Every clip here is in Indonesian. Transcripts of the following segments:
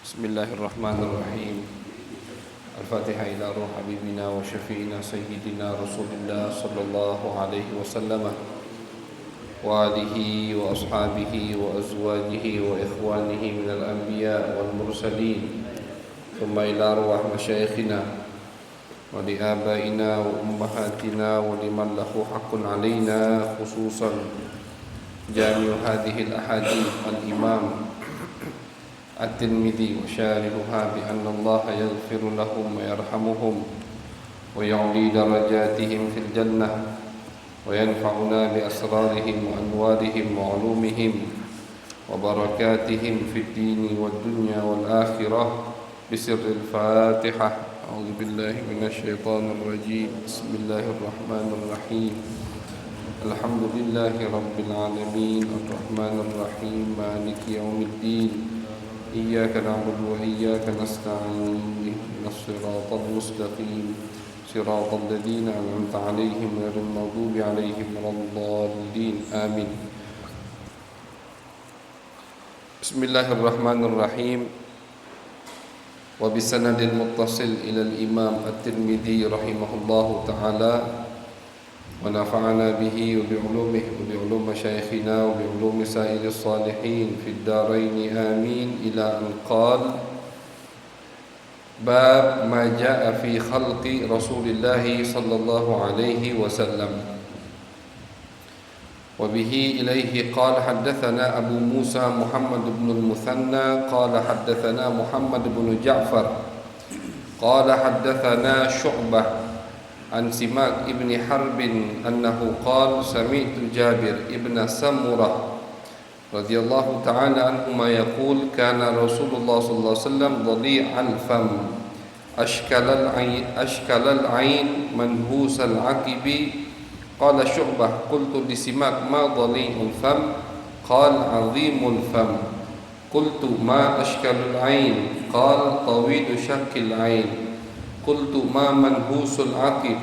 Bismillahirrahmanirrahim. Al-Fatihah ila ruh habibina wa syafi'ina sayyidina Rasulillah sallallahu alaihi wasallam wa alihi wa ashabihi wa azwajihi wa ikhwanihi minal anbiya wal mursalin. Thumma ila ruh masyayikhina wa li abaina wa ummahatina wa liman lahu haqqun alaina, khususan jami'u hadhihi al-ahadith al-imam الترمذي وشارحها بأن الله يغفر لهم ويرحمهم ويعلي درجاتهم في الجنة وينفعنا بأسرارهم وأنوارهم وعلومهم وبركاتهم في الدين والدنيا والآخرة بسر الفاتحة. أعوذ بالله من الشيطان الرجيم. بسم الله الرحمن الرحيم. الحمد لله رب العالمين الرحمن الرحيم مالك يوم الدين إياك نعبد وإياك نستعين اهدنا الصراط المستقيم صراط الذين أنعمت عليهم غير المغضوب عليهم ولا الضالين آمين. بسم الله الرحمن الرحيم. وبسند متصل إلى الإمام الترمذي رحمه الله تعالى ونفعنا به وبعلومه وبعلوم مشايخنا وبعلوم سائر الصالحين في الدارين آمين، إلى أن قال: باب ما جاء في خلق رسول الله صلى الله عليه وسلم. وبه إليه قال: حدثنا أبو موسى محمد بن المثنى قال حدثنا محمد بن جعفر قال حدثنا شعبة عن سماك ابن حرب أنه قال: سمعت جابر ابن سمرة رضي الله تعالى عنهما يقول: كان رسول الله صلى الله عليه وسلم ضليع الفم أشكل العين منهوس العقب. قال شعبة: قلت لسماك: ما ضليع الفم؟ قال: عظيم الفم. قلت: ما أشكل العين؟ قال: طويل شك العين. قلت: ما منهوس العقب؟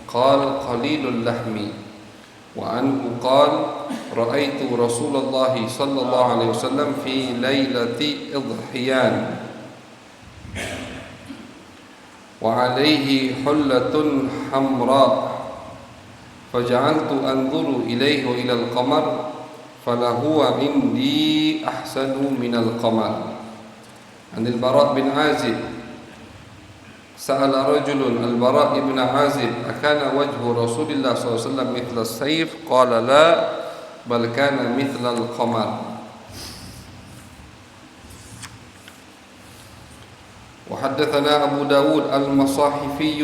قال: قليل اللحم. وعنه قال: رأيت رسول الله صلى الله عليه وسلم في ليلة إضحيان وعليه حلة حمراء، فجعلت أنظر إليه وإلى القمر فلهو عندي أحسن من القمر. عن البراء بن عازب سأل رجل البراء بن عازب: أكان وجه رسول الله صلى الله عليه وسلم مثل السيف؟ قال: لا، بل كان مثل القمر. وحدثنا أبو داود المصاحفي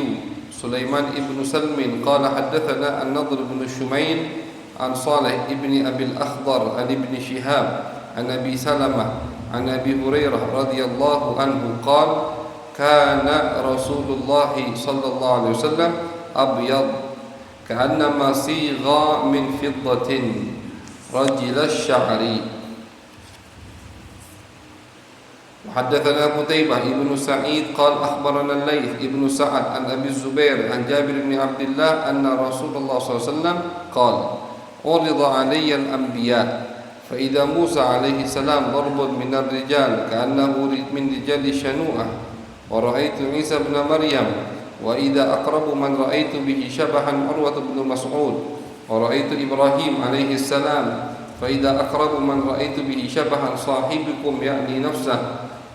سليمان بن سلم قال حدثنا النضر بن شميل عن صالح بن أبي الأخضر عن ابن شهاب عن أبي سلمة عن أبي هريرة رضي الله عنه قال: كان رسول الله صلى الله عليه وسلم أبيض كأنما صيغ من فضة رجل الشعر. وحدثنا قتيبة بن سعيد قال أخبرنا الليث بن سعد عن أبي الزبير عن جابر بن عبد الله أن رسول الله صلى الله عليه وسلم قال: عرض علي الأنبياء فإذا موسى عليه السلام ضرب من الرجال كأنه من رجال شنوءة، ورأيت عيسى بن مريم وإذا أقرب من رأيت به شبها عروة بن مسعود، ورأيت إبراهيم عليه السلام فإذا أقرب من رأيت به شبها صاحبكم يعني نفسه،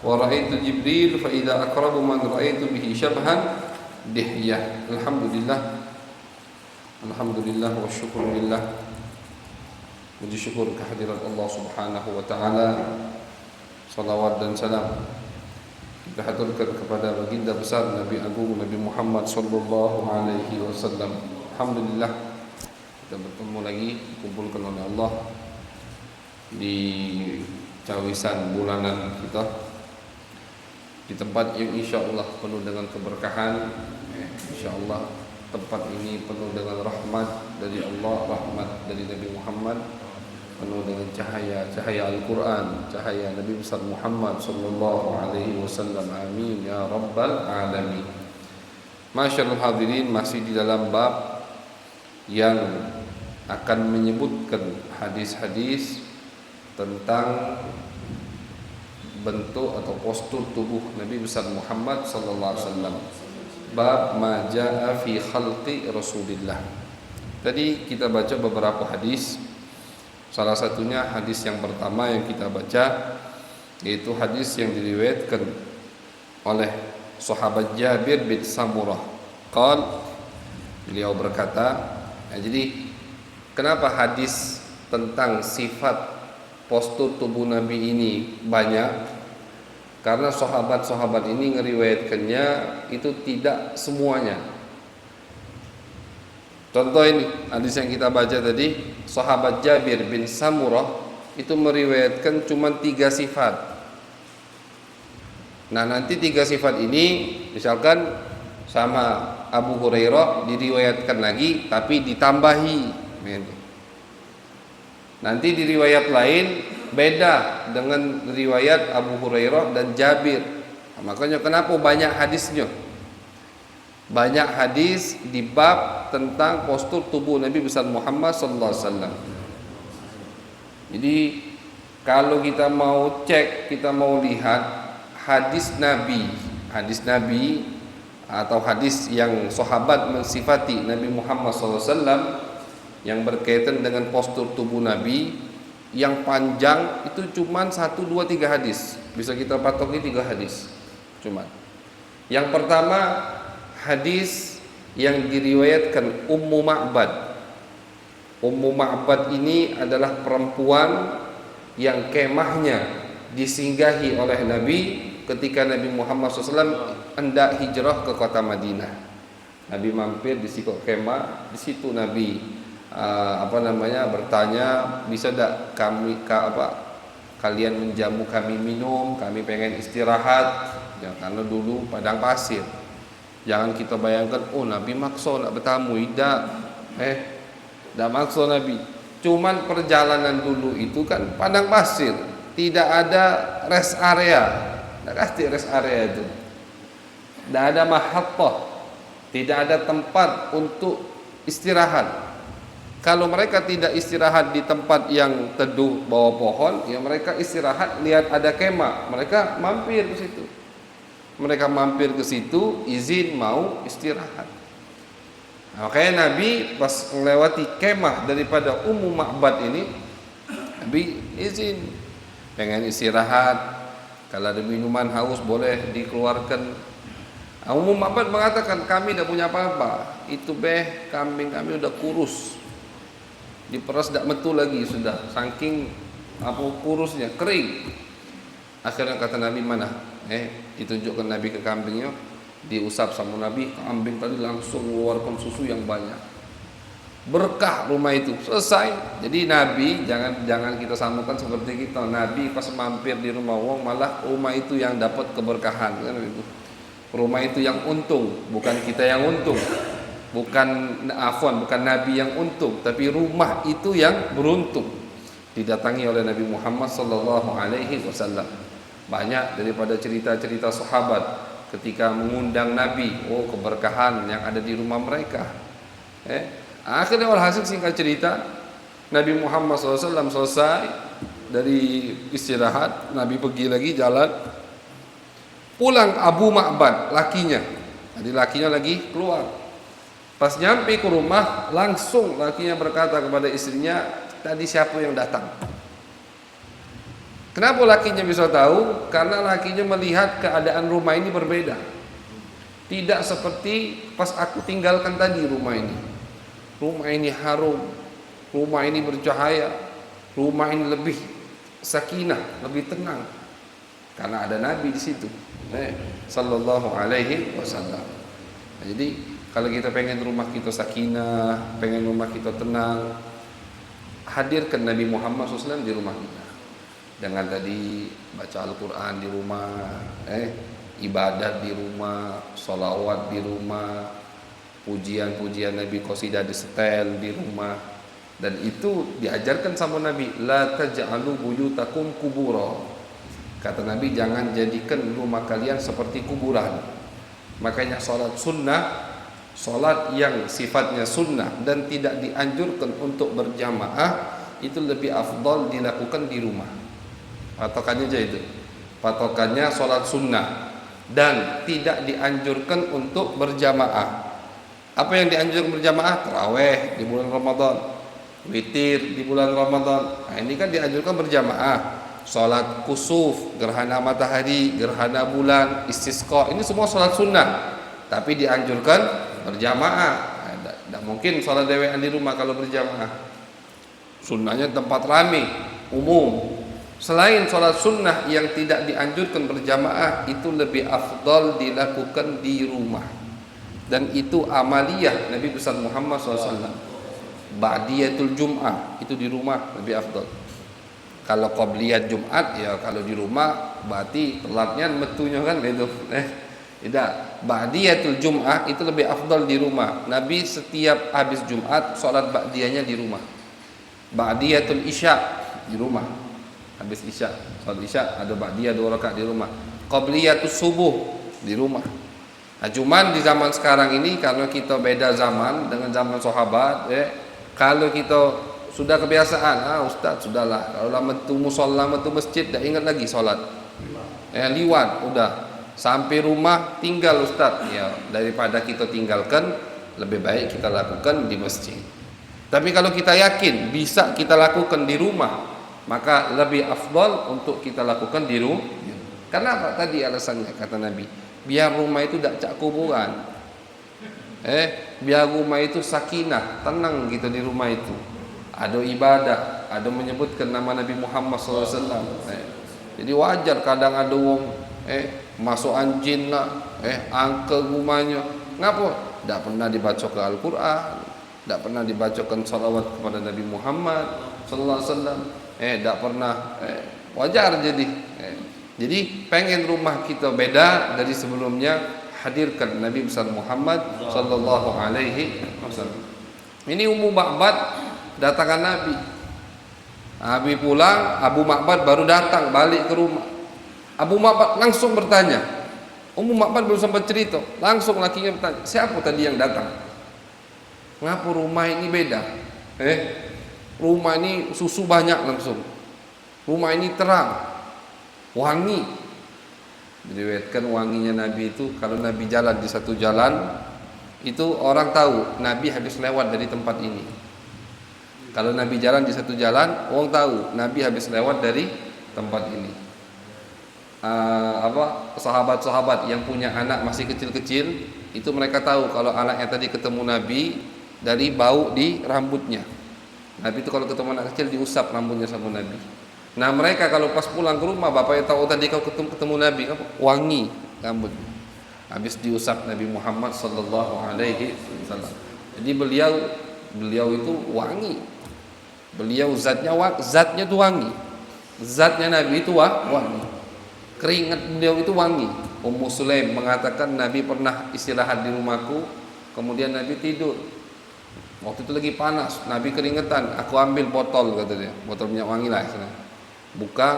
ورأيت جبريل فإذا أقرب من رأيت به شبها دحية. Alhamdulillah wa syukurillah. Puji syukur kehadirat Allah Subhanahu wa taala. Salawat dan salam kita haturkan kepada baginda besar Nabi Agung Nabi Muhammad sallallahu alaihi wasallam. Alhamdulillah kita bertemu lagi, dikumpulkan oleh Allah di cawisan bulanan kita di tempat yang insyaallah penuh dengan keberkahan. Insyaallah tempat ini penuh dengan rahmat dari Allah, rahmat dari Nabi Muhammad, penuh dengan cahaya Al-Quran, cahaya Nabi besar Muhammad sallallahu alaihi wasallam. Amin ya rabbal alamin. Masyaallah hadirin, masih di dalam bab yang akan menyebutkan hadis-hadis tentang bentuk atau postur tubuh Nabi besar Muhammad sallallahu alaihi wasallam. Bab ma jaa fi khalqi Rasulillah. Tadi kita baca beberapa hadis. Salah satunya hadis yang pertama yang kita baca, yaitu hadis yang diriwayatkan oleh sahabat Jabir bin Samurah. Beliau berkata, jadi kenapa hadis tentang sifat postur tubuh Nabi ini banyak? Karena sahabat-sahabat ini ngeriwayatkannya itu tidak semuanya. Contoh ini hadis yang kita baca tadi, sahabat Jabir bin Samurah itu meriwayatkan cuma 3 sifat. Nah, nanti 3 sifat ini misalkan sama Abu Hurairah diriwayatkan lagi tapi ditambahi. Nanti di riwayat lain beda dengan riwayat Abu Hurairah dan Jabir. Nah, makanya kenapa banyak hadisnya? Banyak hadis di bab tentang postur tubuh Nabi besar Muhammad sallallahu alaihi wasallam. Jadi kalau kita mau cek, kita mau lihat hadis Nabi atau hadis yang sahabat mensifati Nabi Muhammad sallallahu alaihi wasallam yang berkaitan dengan postur tubuh Nabi, yang panjang itu cuma 1, 2, 3 hadis. Bisa kita patoki 3 hadis cuma. Yang pertama hadis yang diriwayatkan Ummu Ma'bad. Ummu Ma'bad ini adalah perempuan yang kemahnya disinggahi oleh Nabi ketika Nabi Muhammad SAW hendak hijrah ke kota Madinah. Nabi mampir di situ kemah, di situ Nabi bertanya, bisa tak kalian menjamu kami minum, kami pengen istirahat. Ya, karena dulu padang pasir. Jangan kita bayangkan, oh Nabi maksa nak bertamu, tidak maksa Nabi. Cuman perjalanan dulu itu kan padang pasir, tidak ada rest area. Tidak kasih rest area itu. Tidak ada mahattah, tidak ada tempat untuk istirahat. Kalau mereka tidak istirahat di tempat yang teduh bawah pohon, ya mereka istirahat lihat ada kemah, mereka mampir ke situ. Mereka mampir ke situ, izin mau istirahat. Nah, makanya Nabi pas melewati kemah daripada Ummu Ma'bad ini, Nabi izin pengen istirahat. Kalau ada minuman haus boleh dikeluarkan. Ummu Ma'bad mengatakan, kami tidak punya apa-apa. Itu kambing kami udah kurus. Diperas tidak metu lagi sudah, saking kurusnya, kering. Akhirnya kata Nabi, mana? Ditunjukkan Nabi ke kambingnya, diusap sama Nabi, kambing tadi langsung mengeluarkan susu yang banyak. Berkah rumah itu, selesai. Jadi Nabi jangan kita samakan seperti kita. Nabi pas mampir di rumah wong, malah rumah itu yang dapat keberkahan, kan itu. Rumah itu yang untung, bukan kita yang untung. Bukan Nabi yang untung, tapi rumah itu yang beruntung, didatangi oleh Nabi Muhammad sallallahu alaihi wasallam. Banyak daripada cerita-cerita sahabat ketika mengundang Nabi, keberkahan yang ada di rumah mereka. Akhirnya walhasil singkat cerita, Nabi Muhammad SAW selesai dari istirahat, Nabi pergi lagi jalan. Pulang Abu Ma'bad, lakinya. Jadi lakinya lagi keluar. Pas nyampe ke rumah, langsung lakinya berkata kepada istrinya, tadi siapa yang datang? Kenapa lakinya bisa tahu? Karena lakinya melihat keadaan rumah ini berbeda. Tidak seperti pas aku tinggalkan tadi rumah ini. Rumah ini harum, rumah ini bercahaya, rumah ini lebih sakinah, lebih tenang. Karena ada Nabi di situ, sallallahu alaihi wasallam. Jadi kalau kita pengen rumah kita sakinah, pengen rumah kita tenang, hadirkan Nabi Muhammad SAW di rumah kita. Dengan tadi baca Al-Quran di rumah, ibadat di rumah, sholawat di rumah, pujian-pujian Nabi qasidah disetel di rumah. Dan itu diajarkan sama Nabi, la taj'alu buyutakum kubura. Kata Nabi, jangan jadikan rumah kalian seperti kuburan. Makanya sholat sunnah, sholat yang sifatnya sunnah dan tidak dianjurkan untuk berjamaah, itu lebih afdal dilakukan di rumah. Patokannya aja itu. Patokannya sholat sunnah, dan tidak dianjurkan untuk berjamaah. Apa yang dianjurkan berjamaah? Taraweh di bulan Ramadan, witir di bulan Ramadan. Nah, ini kan dianjurkan berjamaah. Sholat kusuf, gerhana matahari, gerhana bulan, istisqa, ini semua sholat sunnah, tapi dianjurkan berjamaah. Tidak mungkin sholat dewean di rumah kalau berjamaah. Sunnahnya tempat rame, umum. Selain sholat sunnah yang tidak dianjurkan berjamaah, itu lebih afdal dilakukan di rumah. Dan itu amaliyah Nabi besar Muhammad SAW. Ba'diyatul Jum'ah, itu di rumah lebih afdal. Kalau qabliyat Jumat, ya kalau di rumah berarti telatnya metunya kan gitu. Tidak, ba'diyatul Jum'ah itu lebih afdal di rumah. Nabi setiap habis Jumat sholat ba'diyahnya di rumah. Ba'diyatul Isya di rumah. Habis Isya, sholat Isya ada ba'diyah 2 rakaat di rumah. Qabliyatus subuh di rumah. Nah, cuman di zaman sekarang ini karena kita beda zaman dengan zaman sahabat, kalau kita sudah kebiasaan, Ustaz sudahlah, kalau lama tu musola, lama tu masjid, dah ingat lagi solat, liwat, udah sampai rumah tinggal Ustaz. Ya, daripada kita tinggalkan, lebih baik kita lakukan di masjid. Tapi kalau kita yakin bisa kita lakukan di rumah, maka lebih afdal untuk kita lakukan di rumah. Kenapa? Tadi alasannya kata Nabi, biar rumah itu tak cak kuburan. Biar rumah itu sakinah, tenang gitu di rumah itu. Ada ibadah, ada menyebutkan nama Nabi Muhammad SAW. Jadi wajar kadang ada orang masuk anjing lah, angka rumahnya. Ngapa? Tak pernah dibaca ke Al-Quran, tak pernah dibacakan salawat kepada Nabi Muhammad SAW. Tak pernah. Wajar jadi. Jadi pengen rumah kita beda dari sebelumnya, hadirkan Nabi besar Muhammad sallallahu alaihi wasallam. Ini Ummu Ma'bad datangan Nabi. Nabi pulang, Abu Ma'bad baru datang balik ke rumah. Abu Ma'bad langsung bertanya. Ummu Ma'bad belum sempat cerita, langsung lakinya bertanya, siapa tadi yang datang? Ngapa rumah ini beda? Rumah ini susu banyak langsung. Rumah ini terang, wangi. Diriwayatkan wanginya Nabi itu kalau Nabi jalan di satu jalan, itu orang tahu Nabi habis lewat dari tempat ini. Kalau Nabi jalan di satu jalan, orang tahu Nabi habis lewat dari tempat ini. Sahabat-sahabat yang punya anak masih kecil-kecil, itu mereka tahu kalau anaknya tadi ketemu Nabi dari bau di rambutnya. Nabi itu kalau ketemu anak kecil diusap rambutnya sama Nabi. Nah mereka kalau pas pulang ke rumah, bapaknya tahu tadi kau ketemu Nabi, wangi rambutnya. Habis diusap Nabi Muhammad sallallahu alaihi wasallam. Jadi beliau itu wangi. Beliau zatnya itu wangi. Zatnya Nabi itu wangi. Keringat beliau itu wangi. Ummu Sulaim mengatakan Nabi pernah istirahat di rumahku, kemudian Nabi tidur. Waktu itu lagi panas, Nabi keringetan. Aku ambil botol, kata dia, botol minyak wangi lah. Buka,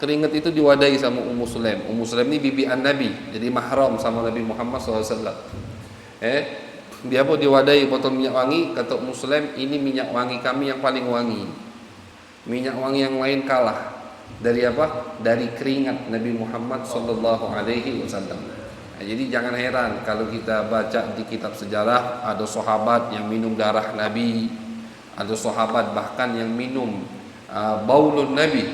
keringat itu diwadahi sama Ummu Sulaim. Ummu Sulaim ini bibian Nabi, jadi mahram sama Nabi Muhammad SAW. Dia pun diwadahi botol minyak wangi. Kata Ummu Sulaim, ini minyak wangi kami yang paling wangi. Minyak wangi yang lain kalah. Dari apa? Dari keringat Nabi Muhammad sallallahu alaihi wasallam. Jadi jangan heran kalau kita baca di kitab sejarah ada sahabat yang minum darah Nabi, ada sahabat bahkan yang minum baulun Nabi,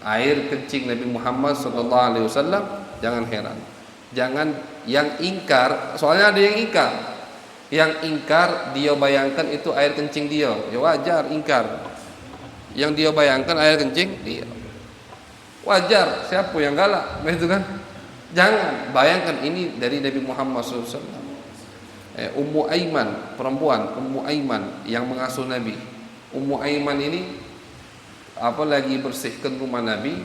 air kencing Nabi Muhammad sallallahu alaihi wasallam. Jangan heran. Jangan yang ingkar, soalnya ada yang ingkar. Yang ingkar dia bayangkan itu air kencing dia, ya wajar ingkar. Yang dia bayangkan air kencing dia, wajar. Siapa yang galak itu kan? Jangan bayangkan ini dari Nabi Muhammad SAW. Ummu Aiman, perempuan Ummu Aiman yang mengasuh Nabi. Ummu Aiman ini apalagi bersihkan rumah Nabi.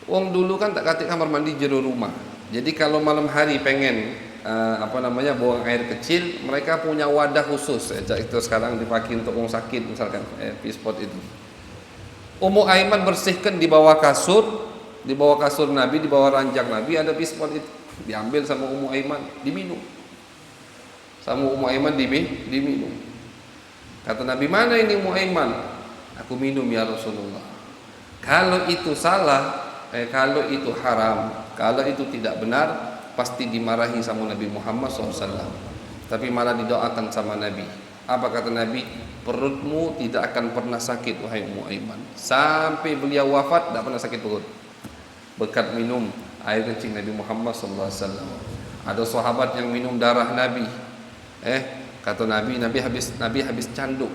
Wong dulu kan tak katik kamar mandi jero rumah. Jadi kalau malam hari pengen buang air kecil, mereka punya wadah khusus. Itu sekarang dipakai untuk orang sakit misalkan, pispot itu. Ummu Aiman bersihkan di bawah kasur Nabi, di bawah ranjang Nabi ada pispot itu. Diambil sama Ummu Aiman, diminum. Sama Ummu Aiman diminum. Kata Nabi, mana ini Ummu Aiman? Aku minum ya Rasulullah. Kalau itu salah, kalau itu haram, kalau itu tidak benar, pasti dimarahi sama Nabi Muhammad SAW. Tapi malah didoakan sama Nabi. Apa kata Nabi? Perutmu tidak akan pernah sakit wahai Ummu Aiman. Sampai beliau wafat tidak pernah sakit perut, berkat minum air kencing Nabi Muhammad SAW. Ada sahabat yang minum darah Nabi. Kata Nabi habis canduk.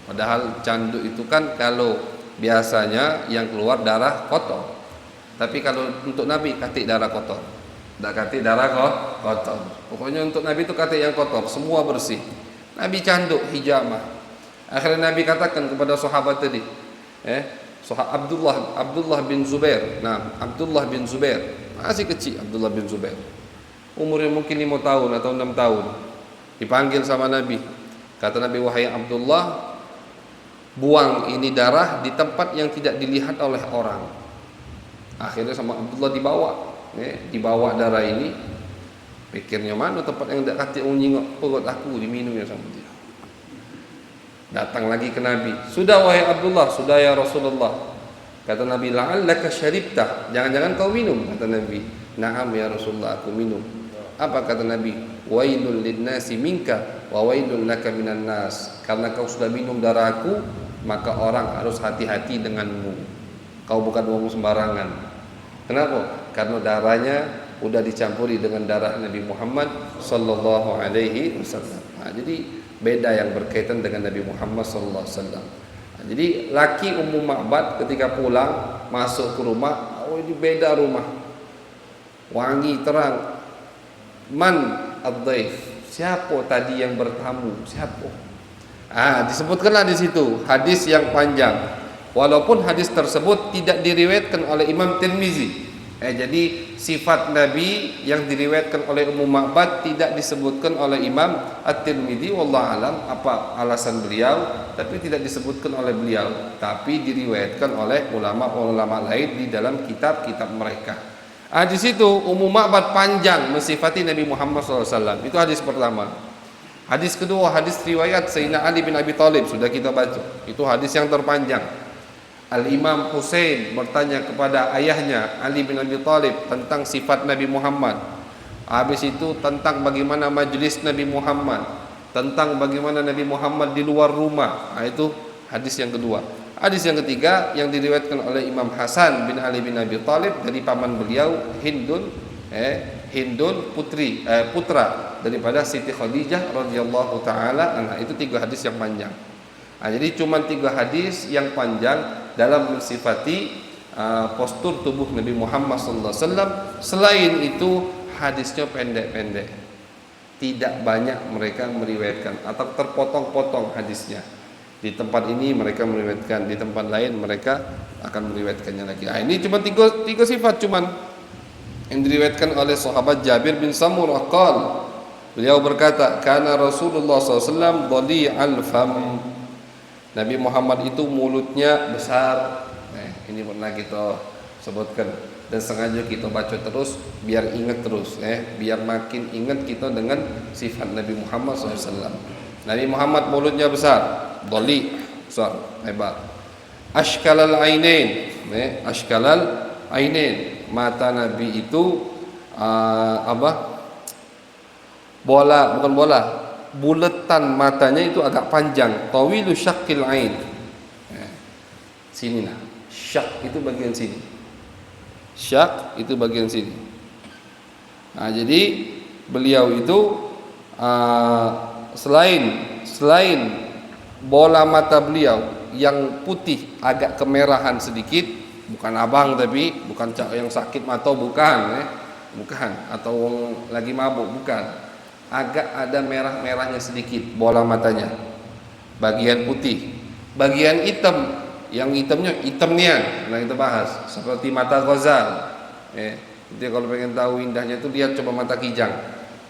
Padahal canduk itu kan kalau biasanya yang keluar darah kotor. Tapi kalau untuk Nabi katik darah kotor. Tak katik darah kotor. Pokoknya untuk Nabi itu katik yang kotor, semua bersih. Nabi canduk hijamah. Akhirnya Nabi katakan kepada sahabat tadi, Abdullah bin Zubair. Nah, Abdullah bin Zubair masih kecil. Abdullah bin Zubair umurnya mungkin 5 tahun atau 6 tahun. Dipanggil sama Nabi. Kata Nabi, wahai Abdullah, buang ini darah di tempat yang tidak dilihat oleh orang. Akhirnya sama Abdullah dibawa darah ini. Pikirnya mana tempat yang tidak kati nyingok perut aku, diminumnya sama dia. Datang lagi ke Nabi. Sudah wahai Abdullah, sudah ya Rasulullah. Kata Nabi, la'allaka syaribtah, jangan-jangan kau minum. Kata Nabi, na'am ya Rasulullah, aku minum. Apa kata Nabi? Wailul linnasi minka wa wailul laka minan nas. Karena kau sudah minum darah aku, maka orang harus hati-hati denganmu. Kau bukan orang sembarangan. Kenapa? Karena darahnya udah dicampuri dengan darah Nabi Muhammad sallallahu alaihi wasallam. Jadi beda yang berkaitan dengan Nabi Muhammad sallallahu alaihi wasallam. Jadi laki Ummu Ma'bad ketika pulang masuk ke rumah, ini beda rumah. Wangi terang. Man ad-dhaif? Siapa tadi yang bertamu? Siapa? Disebutkanlah di situ hadis yang panjang. Walaupun hadis tersebut tidak diriwayatkan oleh Imam Tirmizi. Jadi sifat Nabi yang diriwayatkan oleh Ummu Ma'bad tidak disebutkan oleh Imam At-Tirmizi. Wallahu alam apa alasan beliau, tapi tidak disebutkan oleh beliau, tapi diriwayatkan oleh ulama-ulama lain di dalam kitab-kitab mereka. Di situ Ummu Ma'bad panjang mensifati Nabi Muhammad SAW. Itu hadis pertama. Hadis kedua, hadis riwayat Sayyidina Ali bin Abi Thalib, sudah kita baca. Itu hadis yang terpanjang. Al-Imam Husain bertanya kepada ayahnya Ali bin Abi Thalib tentang sifat Nabi Muhammad. Habis itu tentang bagaimana majlis Nabi Muhammad, tentang bagaimana Nabi Muhammad di luar rumah. Itu hadis yang kedua. Hadis yang ketiga yang diriwayatkan oleh Imam Hasan bin Ali bin Abi Thalib dari paman beliau Hindun putra daripada Siti Khadijah radhiyallahu taala anha. Itu 3 hadis yang panjang. Jadi cuma 3 hadis yang panjang dalam mensifati postur tubuh Nabi Muhammad SAW. Selain itu hadisnya pendek-pendek, tidak banyak mereka meriwayatkan atau terpotong-potong hadisnya. Di tempat ini mereka meriwayatkan, di tempat lain mereka akan meriwayatkannya lagi. Ini cuma tiga sifat cuman yang diriwayatkan oleh sahabat Jabir bin Samurah qala, beliau berkata, kana Rasulullah SAW dhali'al fam. Nabi Muhammad itu mulutnya besar. Ini pernah kita sebutkan dan sengaja kita baca terus biar ingat terus, biar makin ingat kita dengan sifat Nabi Muhammad SAW. Nabi Muhammad mulutnya besar, dhali, besar, hebat. Ashkalal ainain, ashkalal ainain. Mata Nabi itu bola, bukan bola, buletan matanya itu agak panjang. Tawilu syakil ain. Sini lah. Syak itu bagian sini. Syak itu bagian sini. Jadi beliau itu selain bola mata beliau yang putih agak kemerahan sedikit, bukan abang tapi bukan yang sakit mata, bukan, bukan, atau lagi mabuk, bukan. Agak ada merah-merahnya sedikit bola matanya, bagian putih, bagian hitam, yang hitamnya hitam nian. Nah kita bahas seperti mata Ghazal. Jadi kalau pengen tahu indahnya itu lihat coba mata kijang,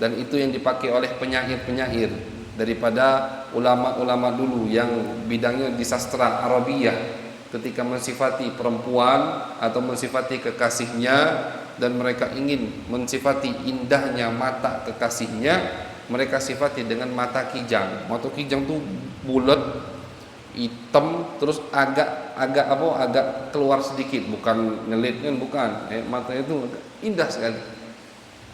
dan itu yang dipakai oleh penyair-penyair daripada ulama-ulama dulu yang bidangnya di sastra Arabiyah, ketika mensifati perempuan atau mensifati kekasihnya dan mereka ingin mensifati indahnya mata kekasihnya, mereka sifati dengan mata kijang. Mata kijang itu bulat, hitam terus agak keluar sedikit, bukan ngelit kan, bukan, matanya itu indah sekali.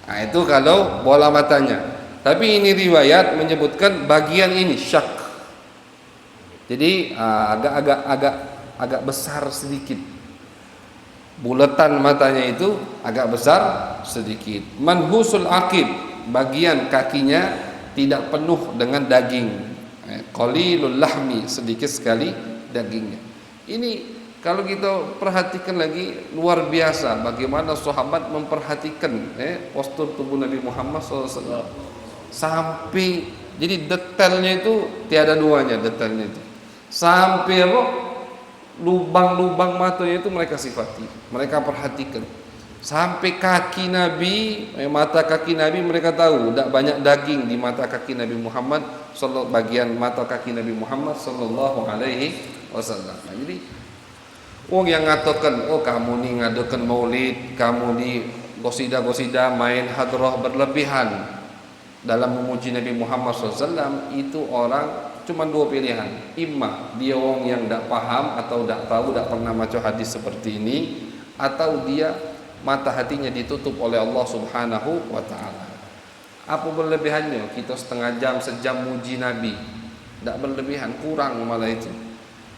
Nah, itu kalau bola matanya. Tapi ini riwayat menyebutkan bagian ini syak. Jadi agak besar sedikit. Bulatan matanya itu agak besar sedikit. Manhusul aqib, bagian kakinya tidak penuh dengan daging. Qalilul lahmi, sedikit sekali dagingnya. Ini kalau kita perhatikan lagi, luar biasa bagaimana sahabat memperhatikan postur tubuh Nabi Muhammad SAW. Sampai jadi detailnya itu tiada duanya, detailnya itu. Sampai lubang-lubang matanya itu mereka sifati, mereka perhatikan. Sampai kaki Nabi, mata kaki Nabi mereka tahu tidak banyak daging di mata kaki Nabi Muhammad bagian mata kaki Nabi Muhammad sallallahu alaihi wasallam. Nah, jadi yang ngatakan, kamu ni ngadakan maulid, kamu ni gosida main hadrah berlebihan dalam memuji Nabi Muhammad SAW, itu orang cuma dua pilihan. Imma dia orang yang tidak paham atau tidak tahu, tidak pernah baca hadis seperti ini, atau dia mata hatinya ditutup oleh Allah Subhanahu wa ta'ala. Apa berlebihannya? Kita setengah jam, sejam muji Nabi, tidak berlebihan, kurang malah itu.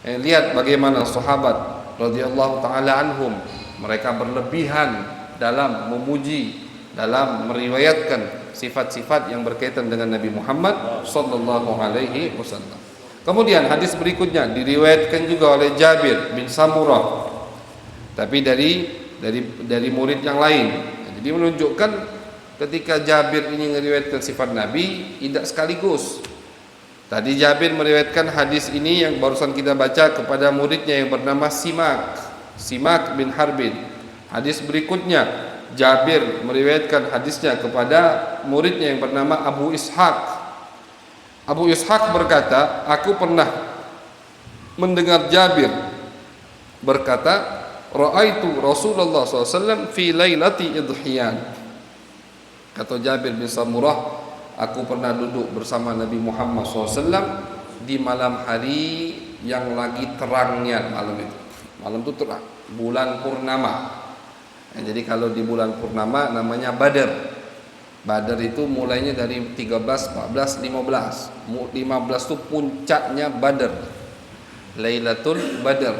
Lihat bagaimana sahabat radhiyallahu ta'ala anhum, mereka berlebihan dalam memuji, dalam meriwayatkan sifat-sifat yang berkaitan dengan Nabi Muhammad sallallahu alaihi wasallam. Kemudian hadis berikutnya diriwayatkan juga oleh Jabir bin Samurah, tapi dari murid yang lain. Jadi menunjukkan ketika Jabir ini meriwayatkan sifat Nabi tidak sekaligus. Tadi Jabir meriwayatkan hadis ini yang barusan kita baca kepada muridnya yang bernama Simak bin Harbin. Hadis berikutnya Jabir meriwayatkan hadisnya kepada muridnya yang bernama Abu Ishaq. Abu Ishaq berkata, aku pernah mendengar Jabir berkata, ra'aitu Rasulullah SAW fi lailati idhiyan. Kata Jabir bin Samurah, aku pernah duduk bersama Nabi Muhammad SAW di malam hari yang lagi terangnya malam itu. Malam itu terang, bulan purnama. Jadi kalau di bulan purnama namanya Badar. Badar itu mulainya dari 13, 14, 15. 15 itu puncaknya Badar. Lailatul Badar.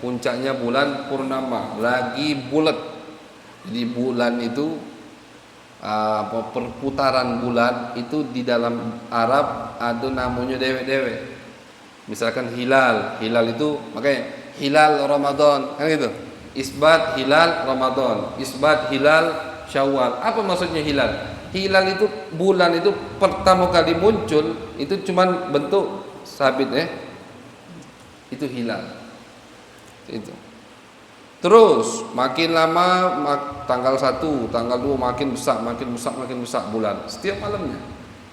Puncaknya bulan purnama, lagi bulat. Jadi bulan itu perputaran bulan itu di dalam Arab ada namanya dewe-dewe. Misalkan hilal itu makanya hilal Ramadan, kan gitu. Isbat hilal Ramadan, isbat hilal Syawal. Apa maksudnya hilal? Hilal itu bulan itu pertama kali muncul itu cuman bentuk sabit itu hilal. Itu. Terus makin lama tanggal 1, tanggal 2 makin besar bulan setiap malamnya.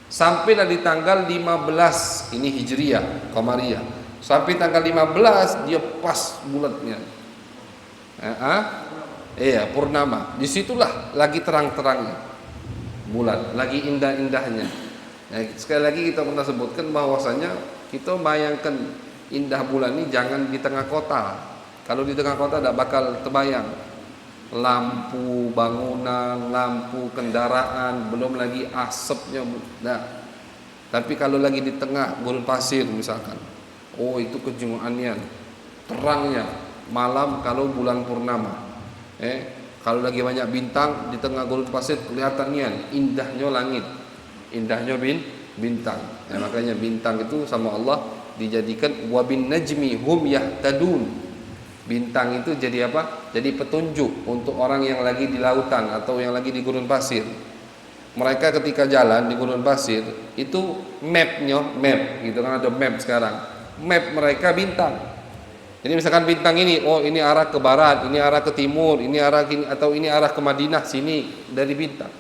Sampailah di tanggal 15, ini Hijriyah, Qamariyah. Sampai tanggal 15 dia pas bulatnya. Purnama. Disitulah lagi terang-terangnya bulan, lagi indah-indahnya. Sekali lagi kita pernah sebutkan bahwasanya kita bayangkan indah bulan ini jangan di tengah kota. Kalau di tengah kota tidak bakal terbayang. Lampu bangunan, lampu kendaraan, belum lagi asapnya. Tapi kalau lagi di tengah gurun pasir misalkan, itu kejumaannya, terangnya malam kalau bulan purnama. Kalau lagi banyak bintang di tengah gurun pasir kelihatannya indahnya langit, indahnya bintang. Makanya bintang itu sama Allah dijadikan wabin najmi hum yahtadun. Bintang itu jadi apa? Jadi petunjuk untuk orang yang lagi di lautan atau yang lagi di gurun pasir. Mereka ketika jalan di gurun pasir itu map gitu kan, ada map sekarang. Map mereka bintang. Jadi misalkan bintang ini, ini arah ke barat, ini arah ke timur, ini arah kini, atau ini arah ke Madinah, sini dari bintang.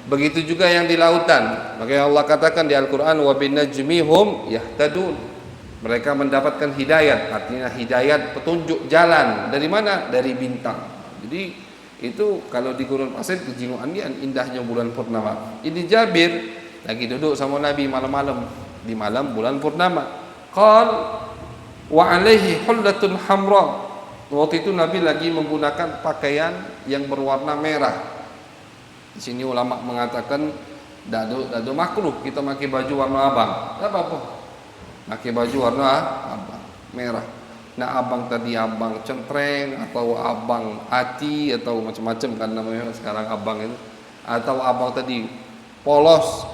Begitu juga yang di lautan. Makanya Allah katakan di Al-Qur'an wa bin najmi hum yahtadun. Mereka mendapatkan hidayat, artinya hidayat petunjuk jalan. Dari mana? Dari bintang. Jadi itu kalau di gurun pasir kejiwaan indahnya bulan purnama. Ini Jabir lagi duduk sama Nabi malam-malam di malam bulan purnama. Qal wa alaihi hullatun hamra. Waktu itu Nabi lagi menggunakan pakaian yang berwarna merah. Di sini ulama mengatakan dado makruh kita pakai baju warna abang. Tak apa-apa. Pakai baju warna abang, merah. Nah, abang tadi abang centreng atau abang ati atau macam-macam kan namanya sekarang abang itu. Atau abang tadi polos,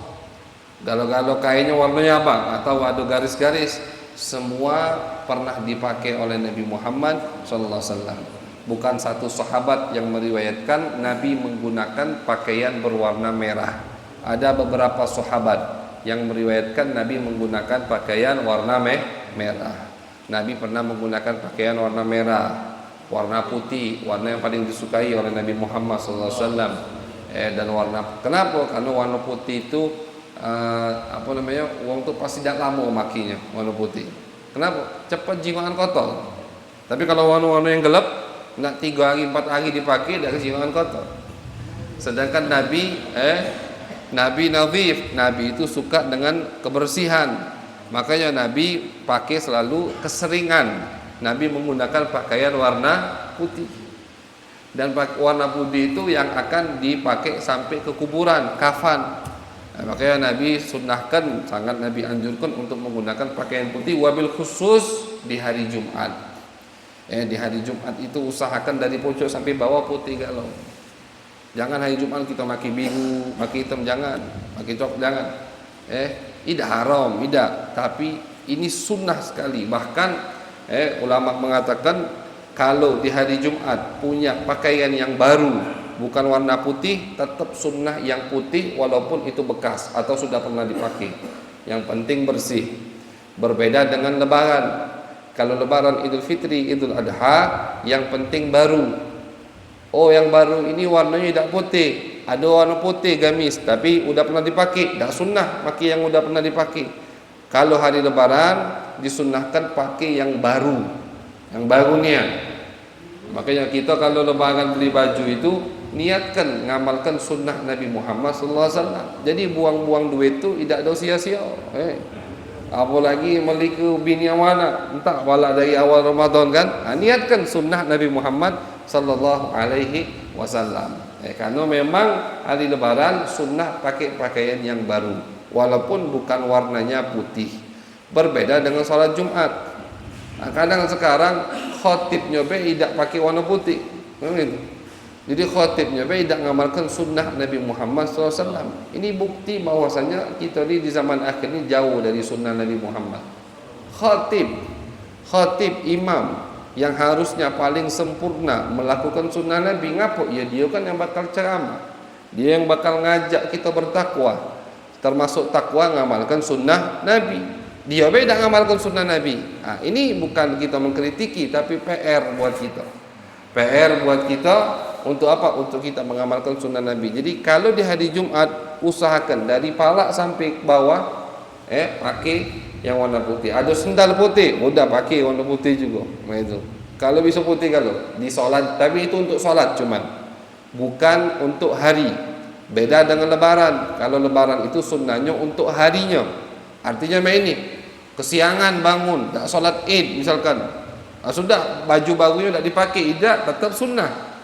galau-galau kainnya warnanya abang atau ada garis-garis, semua pernah dipakai oleh Nabi Muhammad SAW. Bukan satu sahabat yang meriwayatkan Nabi menggunakan pakaian berwarna merah. Ada beberapa sahabat yang meriwayatkan Nabi menggunakan pakaian warna merah. Nabi pernah menggunakan pakaian warna merah, warna putih, warna yang paling disukai oleh Nabi Muhammad SAW. Dan warna, kenapa? Karena warna putih itu orang tuh pasti tidak lama makinya warna putih. Kenapa? Cepat jiwaan kotor. Tapi kalau warna-warna yang gelap, nak 3 hari 4 hari dipakai dah jiwaan kotor. Sedangkan Nabi nadhif, Nabi itu suka dengan kebersihan. Makanya Nabi pakai selalu keseringan. Nabi menggunakan pakaian warna putih. Dan warna putih itu yang akan dipakai sampai ke kuburan, kafan. Nah, makanya Nabi sunnahkan, sangat Nabi anjurkan untuk menggunakan pakaian putih, wabil khusus di hari Jumat. Di hari Jumat itu usahakan dari pojok sampai bawah putih galau. Jangan hari Jumat kita pakai biru, pakai hitam, jangan, pakai coklat, jangan. Tidak haram, tidak. Tapi ini sunnah sekali. Bahkan ulama mengatakan kalau di hari Jumat punya pakaian yang baru, bukan warna putih, tetap sunnah yang putih walaupun itu bekas atau sudah pernah dipakai. Yang penting bersih. Berbeda dengan lebaran. Kalau lebaran Idul Fitri, Idul Adha, yang penting baru. Oh, yang baru ini warnanya tidak putih. Ada warna putih gamis tapi udah pernah dipakai, dah sunnah pakai yang udah pernah dipakai. Kalau hari lebaran disunnahkan pakai yang baru, yang baru niat. Makanya kita kalau lebaran beli baju itu niatkan ngamalkan sunnah Nabi Muhammad SAW. Jadi buang-buang duit itu tidak ada sia-sia. Apalagi memiliki bini yang mana, entah wala dari awal Ramadan kan. Niatkan sunnah Nabi Muhammad sallallahu alaihi wasallam. Karena memang hari lebaran sunnah pakai pakaian yang baru walaupun bukan warnanya putih. Berbeda dengan salat Jumat. Kadang sekarang khatibnya tidak pakai warna putih. Jadi khatibnya tidak mengamalkan sunnah Nabi Muhammad SAW. Ini bukti bahwasanya kita di zaman akhir ini jauh dari sunnah Nabi Muhammad. Khatib imam yang harusnya paling sempurna melakukan sunnah Nabi, ngapo? Ya dia kan yang bakal ceramah, dia yang bakal ngajak kita bertakwa, termasuk takwa ngamalkan sunnah Nabi. Dia beda ngamalkan sunnah Nabi. Ini bukan kita mengkritiki, tapi PR buat kita. PR buat kita untuk apa? Untuk kita mengamalkan sunnah Nabi. Jadi kalau di hari Jumat usahakan dari palak sampai bawah pakai yang warna putih. Ada sendal putih, udah pakai warna putih juga. Itu. Kalau bisa putih kalau di solat, tapi itu untuk solat cuman, bukan untuk hari. Beda dengan lebaran. Kalau lebaran itu sunnahnya untuk harinya. Artinya ini kesiangan bangun, tak solat Id misalkan. Sudah baju barunya tak dipakai, tidak, tetap sunnah.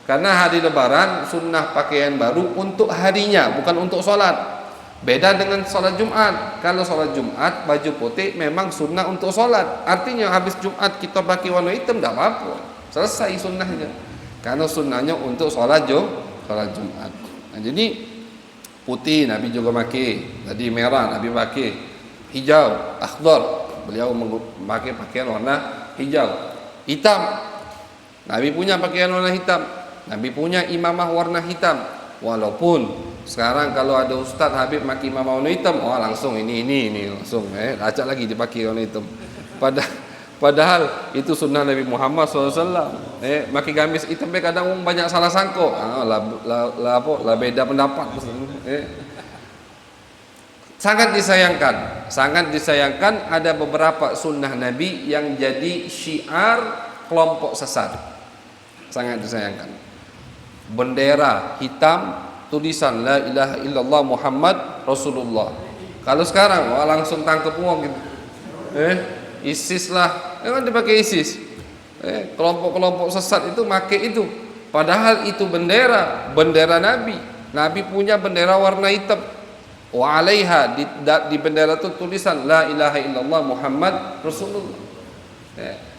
Karena hari lebaran sunnah pakaian baru untuk harinya, bukan untuk solat. Beda dengan sholat Jumat. Kalau sholat Jumat baju putih memang sunnah untuk sholat. Artinya habis Jumat kita pakai warna hitam tidak apa-apa, selesai sunnahnya. Karena sunnahnya untuk sholat Jumat. Nah, jadi putih Nabi juga pakai. Tadi merah Nabi pakai. Hijau, akhdar, beliau memakai pakaian warna hijau. Hitam, Nabi punya pakaian warna hitam. Nabi punya imamah warna hitam. Walaupun sekarang kalau ada ustaz Habib pakai imamah warna hitam, langsung ini langsung acak lagi dipakai warna hitam. Padahal itu sunnah Nabi Muhammad SAW. Pakai gamis hitam kadang banyak salah sangka. Lah beda pendapat. Sangat disayangkan ada beberapa sunnah Nabi yang jadi syiar kelompok sesat. Sangat disayangkan. Bendera hitam, tulisan la ilaha illallah Muhammad Rasulullah. Kalau sekarang langsung tangkap uang gitu. ISIS lah, kan dipakai ISIS. Kelompok-kelompok sesat itu make itu. Padahal itu bendera Nabi. Nabi punya bendera warna hitam. Wa 'alaiha, di bendera itu tulisan la ilaha illallah Muhammad Rasulullah.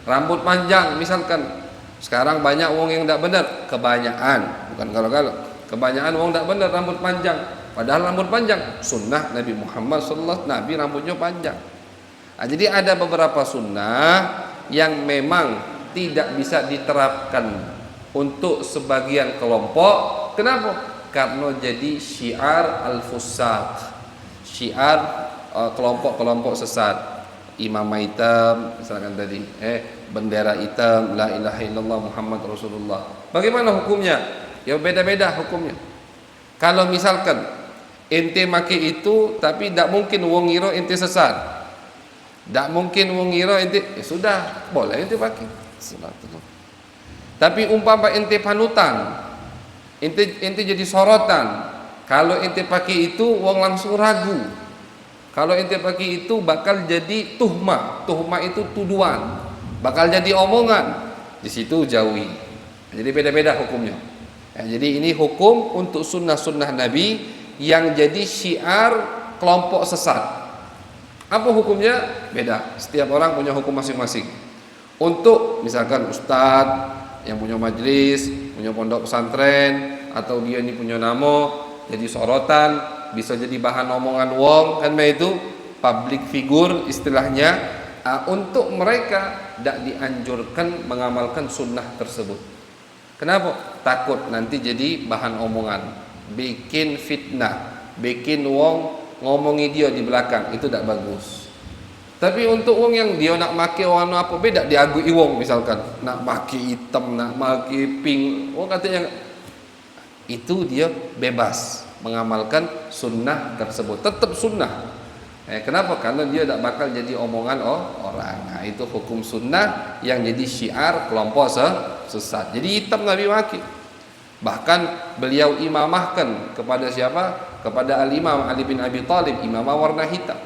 Rambut panjang misalkan. Sekarang banyak wong yang tidak benar, kebanyakan, bukan kalau kebanyakan wong tidak benar rambut panjang. Padahal rambut panjang sunnah Nabi Muhammad sallallahu alaihi wasallam, Nabi rambutnya panjang. Jadi ada beberapa sunnah yang memang tidak bisa diterapkan untuk sebagian kelompok. Kenapa? Karena jadi syiar al-fusaq, syiar kelompok-kelompok sesat. Imamah hitam misalkan tadi, bendera hitam, la ilaha illallah Muhammad Rasulullah. Bagaimana hukumnya? Ya beda-beda hukumnya. Kalau misalkan ente make itu, tapi tidak mungkin wong ngira ente sesat, tidak mungkin wong ngira ente, sudah boleh ente pakai. Tapi umpama ente panutan, ente jadi sorotan. Kalau ente pakai itu, wong langsung ragu. Kalau ente pakai itu bakal jadi tuhmah. Tuhmah itu tuduhan, bakal jadi omongan. Di situ jauhi. Jadi beda-beda hukumnya. Jadi ini hukum untuk sunnah-sunnah Nabi yang jadi syiar kelompok sesat. Apa hukumnya? Beda. Setiap orang punya hukum masing-masing. Untuk misalkan ustadz yang punya majelis, punya pondok pesantren, atau dia ini punya nama jadi sorotan, bisa jadi bahan omongan wong, kan itu public figure istilahnya. Untuk mereka tidak dianjurkan mengamalkan sunnah tersebut. Kenapa? Takut nanti jadi bahan omongan, bikin fitnah, bikin wong ngomongi dia di belakang, itu tidak bagus. Tapi untuk wong yang dia nak make warna apa beda, diagui wong misalkan nak make hitam, nak make pink, wong katanya itu dia bebas mengamalkan sunnah tersebut, tetap sunnah. Kenapa? Karena dia tidak bakal jadi omongan orang. Nah, itu hukum sunnah yang jadi syiar kelompok sesat. Jadi hitam Nabi maki. Bahkan beliau imamahkan kepada siapa? Kepada Al-Imam Ali bin Abi Thalib, imamah warna hitam.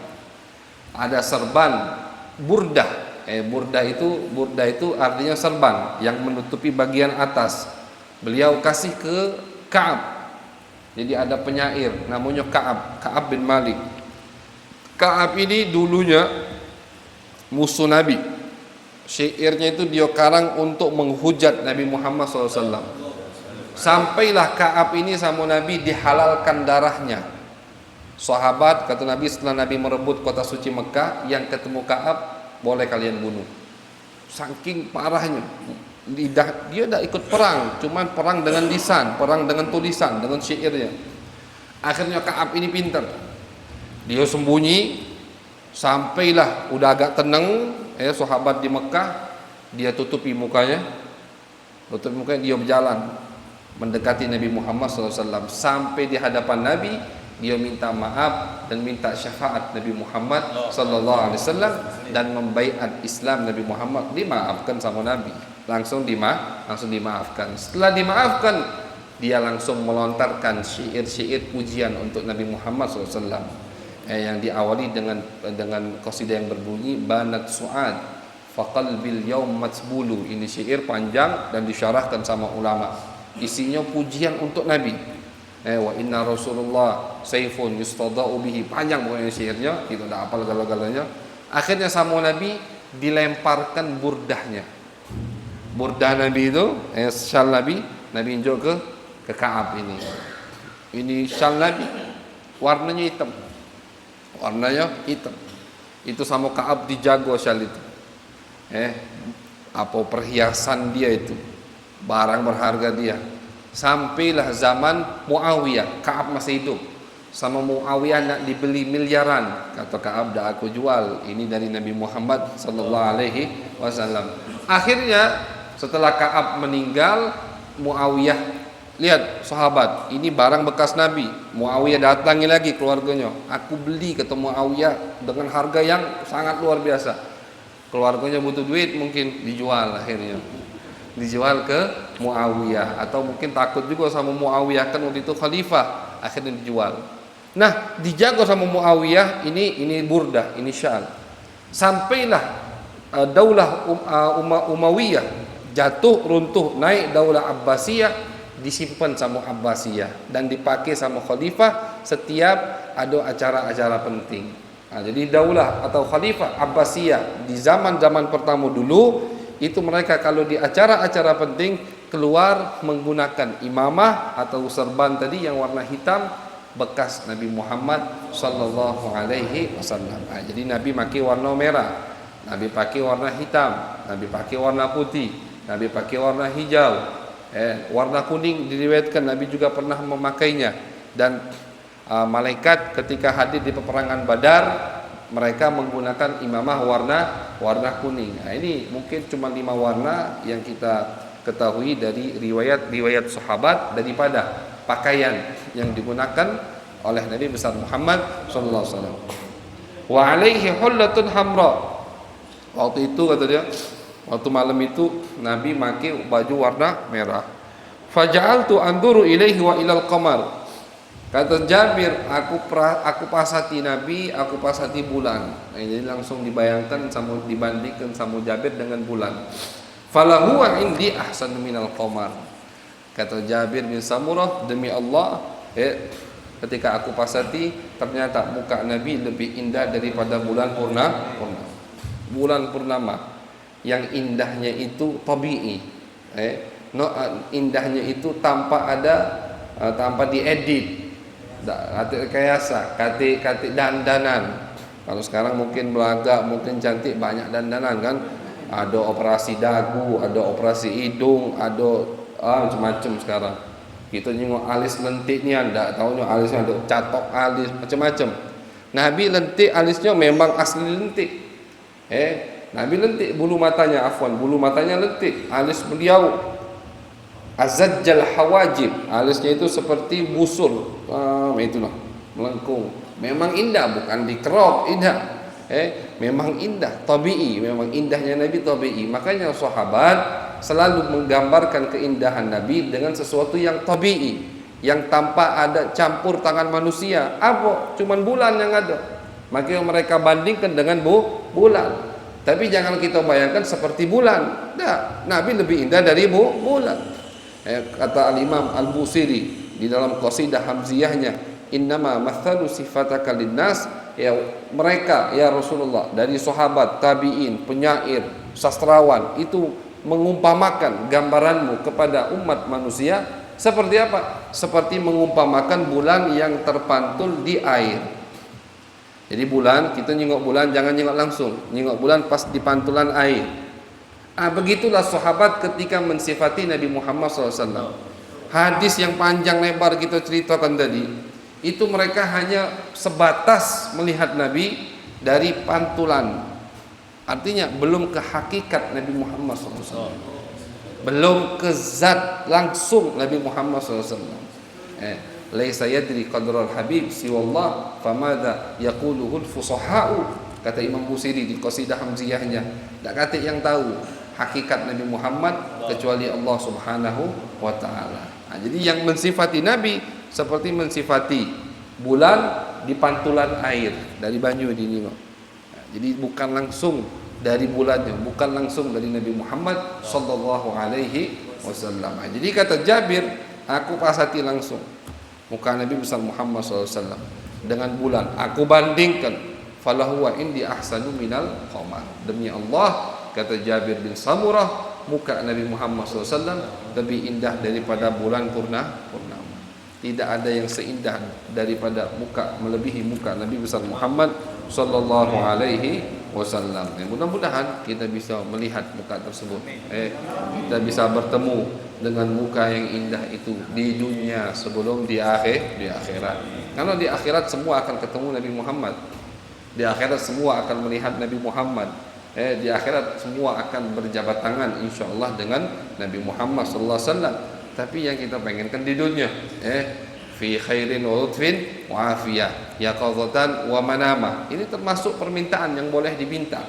Ada serban burdah. Burdah itu artinya serban yang menutupi bagian atas. Beliau kasih ke Ka'ab. Jadi ada penyair namanya Ka'ab bin Malik. Ka'ab ini dulunya musuh Nabi. Syairnya itu dia karang untuk menghujat Nabi Muhammad SAW. Sampailah Ka'ab ini sama Nabi dihalalkan darahnya. Sahabat kata Nabi setelah Nabi merebut kota suci Mekah, yang ketemu Ka'ab boleh kalian bunuh. Saking parahnya. Dia tidak ikut perang, cuman perang dengan lisan, perang dengan tulisan, dengan syairnya. Akhirnya Ka'ab ini pintar. Dia sembunyi sampailah udah agak tenang, sahabat di Mekah, dia tutupi mukanya, dia berjalan mendekati Nabi Muhammad SAW. Sampai di hadapan Nabi, dia minta maaf dan minta syafaat Nabi Muhammad SAW dan membaiat Islam Nabi Muhammad. Dimaafkan sama Nabi, langsung dimaafkan. Setelah dimaafkan, dia langsung melontarkan syair-syair pujian untuk Nabi Muhammad SAW. Yang diawali dengan qasidah yang berbunyi banat su'ad faqalbil yaum matsbulu. Ini syair panjang dan disyarahkan sama ulama. Isinya pujian untuk Nabi. Wa inna Rasulullah saifun yustada'u bihi. Panjang pokoknya syairnya, kita tidak hafal galau-galanya. Akhirnya sama Nabi dilemparkan burdahnya. Burdah Nabi itu, syal Nabi injok ke Ka'ab ini. Ini syal Nabi, warnanya hitam. Itu sama Ka'ab dijago syal itu. Apa perhiasan dia itu, barang berharga dia. Sampailah zaman Muawiyah, Ka'ab masih hidup. Sama Muawiyah nak dibeli miliaran. Kata Ka'ab, dah aku jual. Ini dari Nabi Muhammad sallallahu alaihi wasallam. Akhirnya setelah Ka'ab meninggal, Muawiyah lihat sahabat, ini barang bekas Nabi. Muawiyah datangi lagi keluarganya. Aku beli kata Muawiyah dengan harga yang sangat luar biasa. Keluarganya butuh duit, mungkin dijual akhirnya. Dijual ke Muawiyah, atau mungkin takut juga sama Muawiyah kan waktu itu khalifah, akhirnya dijual. Nah, dijaga sama Muawiyah ini burdah, ini syal. Sampailah daulah Umayyah jatuh, runtuh, naik daulah Abbasiyah, disimpan sama Abbasiyah dan dipakai sama khalifah setiap ada acara-acara penting. Jadi daulah atau khalifah Abbasiyah di zaman-zaman pertama dulu itu mereka kalau di acara-acara penting keluar menggunakan imamah atau serban tadi yang warna hitam bekas Nabi Muhammad sallallahu alaihi wasallam. Jadi Nabi pakai warna merah, Nabi pakai warna hitam, Nabi pakai warna putih, Nabi pakai warna hijau, warna kuning diriwayatkan Nabi juga pernah memakainya. Dan malaikat ketika hadir di peperangan Badar mereka menggunakan imamah warna kuning. Ini mungkin cuma 5 warna yang kita ketahui dari riwayat sahabat daripada pakaian yang digunakan oleh Nabi besar Muhammad sallallahu alaihi wasallam. Wa alaihi hullatun hamra. Waktu itu kata dia, waktu malam itu Nabi pakai baju warna merah. Faja'altu anduru ilaihi wa ilal qamar. Kata Jabir, aku pasati Nabi, aku pasati bulan. Jadi langsung dibayangkan sama dibandingkan sama Jabir dengan bulan. Falahu indi ahsan minal qamar. Kata Jabir bin Samurah, demi Allah, ketika aku pasati ternyata muka Nabi lebih indah daripada bulan purnama. Bulan purnama yang indahnya itu tabii. Indahnya itu tanpa diedit. Kata rekayasa, kata dandanan. Kalau sekarang mungkin belaga, mungkin cantik, banyak dandanan kan. Ada operasi dagu, ada operasi hidung, ada macam-macam sekarang. Kita tengok alis lentiknya, enggak tahunya alisnya ada catok alis, macam-macam. Nabi lentik alisnya memang asli lentik. Nabi lentik bulu matanya, bulu matanya lentik, alis beliau azajjal hawajib, alisnya itu seperti busur, itulah melengkung. Memang indah, bukan dikerok, indah. Memang indah, tabii, memang indahnya Nabi tabii. Makanya sahabat selalu menggambarkan keindahan Nabi dengan sesuatu yang tabii, yang tanpa ada campur tangan manusia. Apa? Cuman bulan yang ada. Makanya mereka bandingkan dengan bulan. Tapi jangan kita bayangkan seperti bulan. Nah, Nabi lebih indah dari bulan. Kata Al-Imam Al-Busiri di dalam qasidah Hamziyahnya, innama mathalu sifataka linnas, ya mereka ya Rasulullah dari sahabat, tabi'in, penyair, sastrawan itu mengumpamakan gambaranmu kepada umat manusia seperti apa? Seperti mengumpamakan bulan yang terpantul di air. Jadi bulan, kita nyengok bulan jangan nyengok langsung, nyengok bulan pas di pantulan air. Begitulah sahabat ketika mensifati Nabi Muhammad SAW. Hadis yang panjang lebar kita ceritakan tadi, itu mereka hanya sebatas melihat Nabi dari pantulan. Artinya belum ke hakikat Nabi Muhammad SAW, belum ke zat langsung Nabi Muhammad SAW. Laisa yadri qadral habib siwallah famada yaquluhul fusaha'u. Kata Imam Busiri di qasidah Hamziyahnya, tak kata yang tahu hakikat Nabi Muhammad kecuali Allah Subhanahu wa taala. Jadi yang mensifati Nabi seperti mensifati bulan di pantulan air dari banyu di nino. Jadi bukan langsung dari bulannya, bukan langsung dari Nabi Muhammad sallallahu alaihi wasallam. Jadi kata Jabir, aku pasati langsung muka Nabi besar Muhammad sallallahu alaihi wasallam dengan bulan. Aku bandingkan, falahu indi ahsanu minal qamar. Demi Allah, kata Jabir bin Samurah, muka Nabi Muhammad SAW lebih indah daripada bulan purnama. Tidak ada yang seindah daripada muka, melebihi muka Nabi besar Muhammad sallallahu alaihi wasallam. Mudah-mudahan kita bisa melihat muka tersebut. Kita bisa bertemu dengan muka yang indah itu di dunia sebelum di akhirat. Karena di akhirat semua akan ketemu Nabi Muhammad. Di akhirat semua akan melihat Nabi Muhammad. Di akhirat semua akan berjabat tangan insyaallah dengan Nabi Muhammad sallallahu alaihi wasallam. Tapi yang kita pengenkan di dunia, fi khairin wa lutfin wa afiyah, yaqadatan wa manama. Ini termasuk permintaan yang boleh diminta.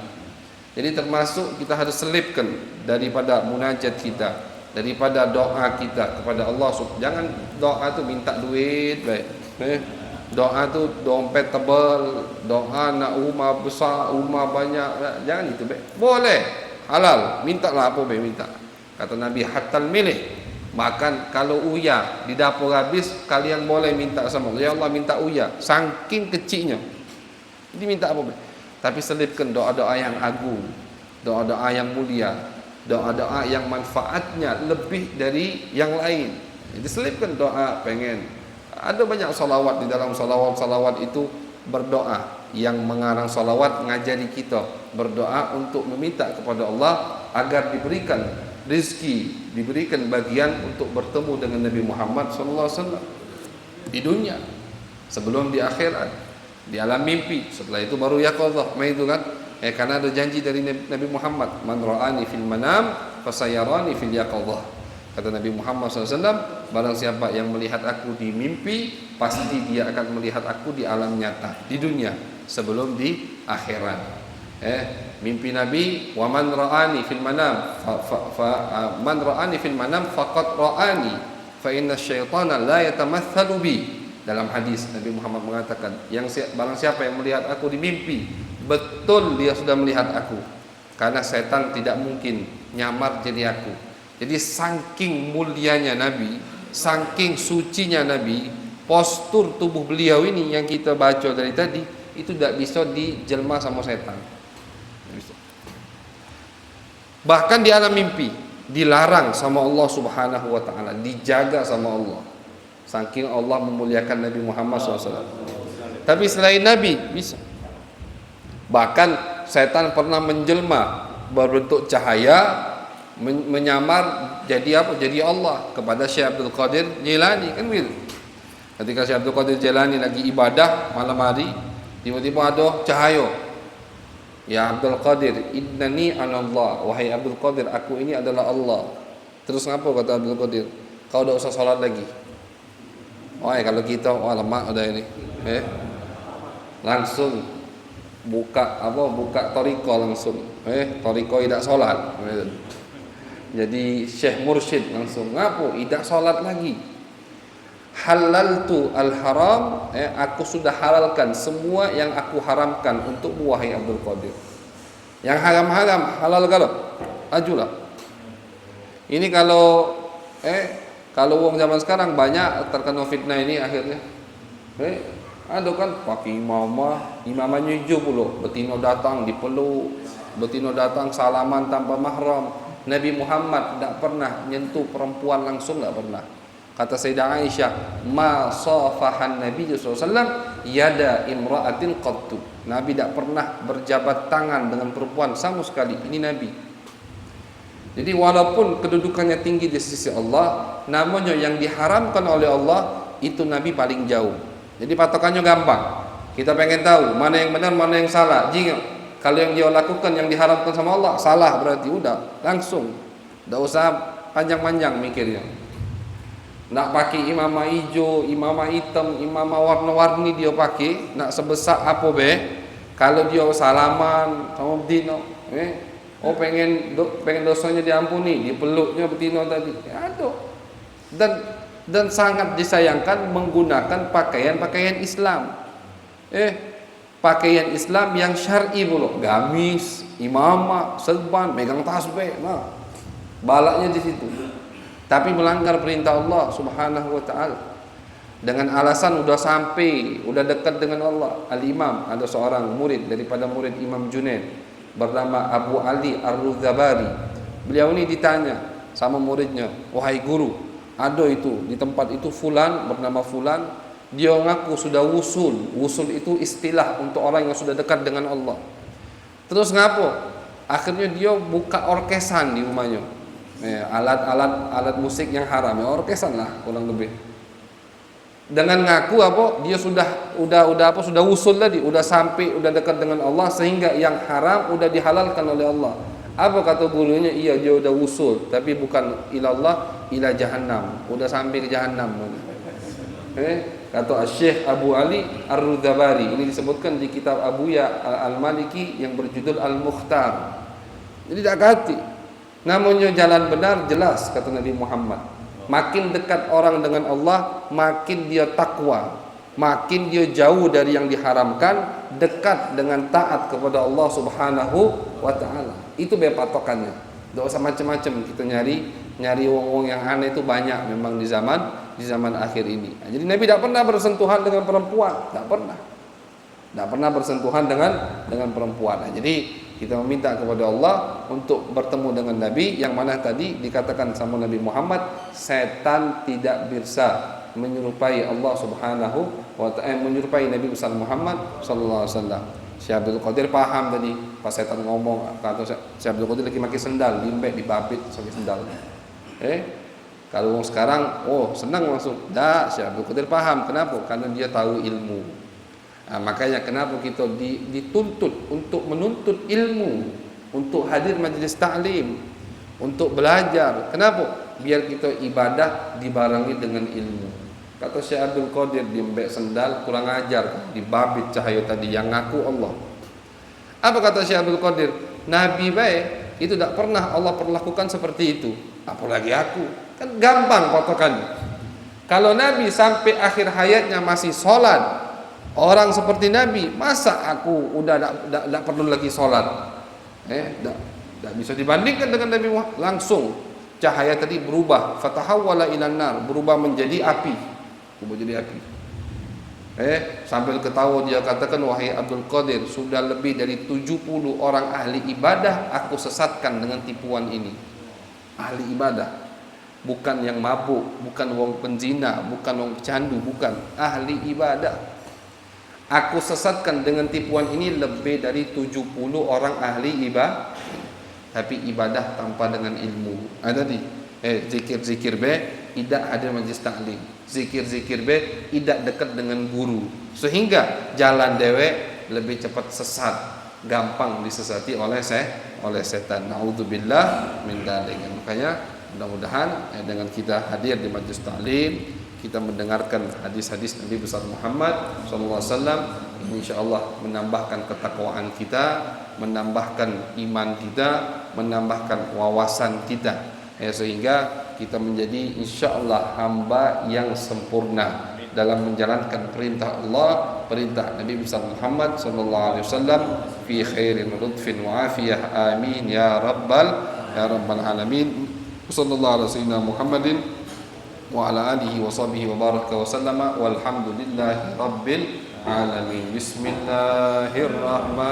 Jadi termasuk kita harus selipkan daripada munajat kita, daripada doa kita kepada Allah. Jangan doa itu minta duit, baik. Doa tu dompet tebal, doa nak rumah besar, rumah banyak, jangan itu be. Boleh, halal, mintalah apa be minta. Kata Nabi, hatal milih. Bahkan kalau uya di dapur habis, kalian boleh minta sama Allah. Ya Allah, minta uya, saking kecilnya. Jadi minta apa be? Tapi selipkan doa-doa yang agung, doa-doa yang mulia, doa-doa yang manfaatnya lebih dari yang lain. Jadi selipkan doa pengen. Ada banyak salawat di dalam salawat itu berdoa. Yang mengarang salawat ngajari kita berdoa untuk meminta kepada Allah agar diberikan rezeki, diberikan bagian untuk bertemu dengan Nabi Muhammad SAW di dunia, sebelum di akhirat, di alam mimpi. Setelah itu baru yaqadzah, itu kan. Karena ada janji dari Nabi Muhammad, man ra'ani fil manam fasayarani fil yaqadzah. Kata Nabi Muhammad SAW, barang siapa yang melihat aku di mimpi, pasti dia akan melihat aku di alam nyata, di dunia, sebelum di akhirat. Mimpi Nabi, wa man ra'ani fil manam man ra'ani fil manam faqad ra'ani fa inna syaitana la yatamatsalu bi. Dalam hadis Nabi Muhammad mengatakan, barang siapa yang melihat aku di mimpi, betul dia sudah melihat aku, karena setan tidak mungkin nyamar jadi aku. Jadi saking mulianya Nabi, saking sucinya Nabi, postur tubuh beliau ini yang kita baca dari tadi, itu tidak bisa dijelma sama setan. Bahkan di alam mimpi dilarang sama Allah Subhanahu wa taala, dijaga sama Allah. Saking Allah memuliakan Nabi Muhammad SAW. Tapi selain Nabi bisa. Bahkan setan pernah menjelma berbentuk cahaya, menyamar jadi apa? Jadi Allah kepada Syekh Abdul Qadir Jilani, kan begitu. Ketika Syekh Abdul Qadir Jilani lagi ibadah malam hari, tiba-tiba ada cahaya. Ya Abdul Qadir, innani anallah. Wahai Abdul Qadir, aku ini adalah Allah. Terus ngapa kata Abdul Qadir? Kau tidak usah salat lagi. Wah, kalau kita lemak udah ini. Langsung buka toriko langsung. Toriko tidak salat. Jadi Syekh Mursyid langsung ngapu, tidak salat lagi. Halaltu al-haram, aku sudah halalkan semua yang aku haramkan untukmu wahai Abdul Qadir. Yang haram-haram halal kalau ajulah. Ini kalau wong zaman sekarang banyak terkena fitnah ini akhirnya. Ada kan pakai imamanya hijau pula, betino datang dipeluk, betino datang salaman tanpa mahram. Nabi Muhammad tidak pernah nyentuh perempuan langsung, tidak pernah. Kata Sayyidah Aisyah, ma safahan Nabi SAW yada imra'atin qattu. Nabi tidak pernah berjabat tangan dengan perempuan sama sekali. Ini Nabi. Jadi walaupun kedudukannya tinggi di sisi Allah, namanya yang diharamkan oleh Allah itu Nabi paling jauh. Jadi patokannya gampang. Kita pengen tahu mana yang benar, mana yang salah. Jika kalau yang dia lakukan yang diharamkan sama Allah salah, berarti udah langsung, tidak usah panjang-panjang mikirnya. Nak pakai imamah hijau, imamah hitam, imamah warna-warni dia pakai, nak sebesar apa be? Kalau dia salaman sama betina, pengen dosanya diampuni, dipeluknya betina tadi, aduh. Dan sangat disayangkan menggunakan pakaian Islam. Pakaian Islam yang syar'i pula, gamis, imamah, serban, megang tasbih, balaknya di situ. Tapi melanggar perintah Allah Subhanahu wa taala. Dengan alasan udah sampai, udah dekat dengan Allah. Al-Imam, ada seorang murid daripada murid Imam Junaid bernama Abu Ali Ar-Ruzabari. Beliau ini ditanya sama muridnya, "Wahai guru, ada itu di tempat itu fulan bernama fulan, dia ngaku sudah wusul. Wusul itu istilah untuk orang yang sudah dekat dengan Allah. Terus ngapa? Akhirnya dia buka orkesan di rumahnya. Alat musik yang haram, orkesan lah kurang lebih. Dengan ngaku apa? Dia sudah wusul tadi, udah sampai, udah dekat dengan Allah sehingga yang haram udah dihalalkan oleh Allah. Apa kata gurunya? Iya, dia udah wusul, tapi bukan ilallah, ila jahannam. Udah sampai ke jahannam. Kata Syekh Abu Ali Ar-Ruzabari, ini disebutkan di kitab Abuya Al-Maliki yang berjudul Al-Mukhtar. Jadi tak hati. Namanya jalan benar jelas kata Nabi Muhammad. Makin dekat orang dengan Allah, makin dia takwa. makin dia jauh dari yang diharamkan, dekat dengan taat kepada Allah Subhanahu wa taala. Itu be patokannya. Enggak usah macam-macam kita nyari wong-wong yang aneh itu banyak memang di zaman akhir ini. Jadi Nabi tidak pernah bersentuhan dengan perempuan, tidak pernah bersentuhan dengan perempuan. Jadi kita meminta kepada Allah untuk bertemu dengan Nabi, yang mana tadi dikatakan sama Nabi Muhammad, setan tidak bisa menyerupai Allah Subhanahu wa ta'ala, menyerupai Nabi besar Muhammad sallallahu alaihi wasallam. Syekh Abdul Qadir paham tadi pas setan ngomong, kata Syekh Abdul Qadir lagi pakai sendal, diimbek, dibabit pakai sendal. Kalau orang sekarang, senang langsung. Dah, Syekh Abdul Qadir paham. Kenapa? Karena dia tahu ilmu. Makanya kenapa kita dituntut untuk menuntut ilmu, untuk hadir majlis ta'lim, untuk belajar. Kenapa? Biar kita ibadah dibarengi dengan ilmu. Kata Syekh Abdul Qadir, diembek sendal, kurang ajar, dibabit cahaya tadi yang ngaku Allah. Apa kata Syekh Abdul Qadir? Nabi baik itu tidak pernah Allah perlakukan seperti itu, apalagi aku. Kan gampang patokannya. Kalau Nabi sampai akhir hayatnya masih sholat, orang seperti Nabi, masa aku udah tidak perlu lagi sholat? Tidak bisa dibandingkan dengan Nabi Muhammad. Langsung cahaya tadi berubah, fatahawwala ilan nar, berubah menjadi api. Sambil ketawa dia katakan, wahai Abdul Qadir, sudah lebih dari 70 orang ahli ibadah aku sesatkan dengan tipuan ini. Ahli ibadah, bukan yang mabuk, bukan wong penzina, bukan wong pecandu, bukan, ahli ibadah. Aku sesatkan dengan tipuan ini lebih dari 70 orang ahli ibadah, tapi ibadah tanpa dengan ilmu. Tadi zikir-zikir tidak ada majlis taklim, zikir-zikir tidak dekat dengan guru, sehingga jalan dewek lebih cepat sesat, gampang disesati oleh setan. Naudzubillah min dzalik. Makanya mudah-mudahan dengan kita hadir di majlis taklim, kita mendengarkan hadis-hadis Nabi besar Muhammad sallallahu alaihi wasallam, insyaallah menambahkan ketakwaan kita, menambahkan iman kita, menambahkan wawasan kita, sehingga kita menjadi insyaallah hamba yang sempurna dalam menjalankan perintah Allah, perintah Nabi besar Muhammad sallallahu alaihi wasallam, fi khairin lutfin wa afiyah, amin ya rabbal alamin. Sallallahu alaihi wasallam Muhammadin wa ala alihi wa sahbihi wa baraka wa sallama, walhamdulillahi rabbil alamin. Bismillahirrahmanirrahim.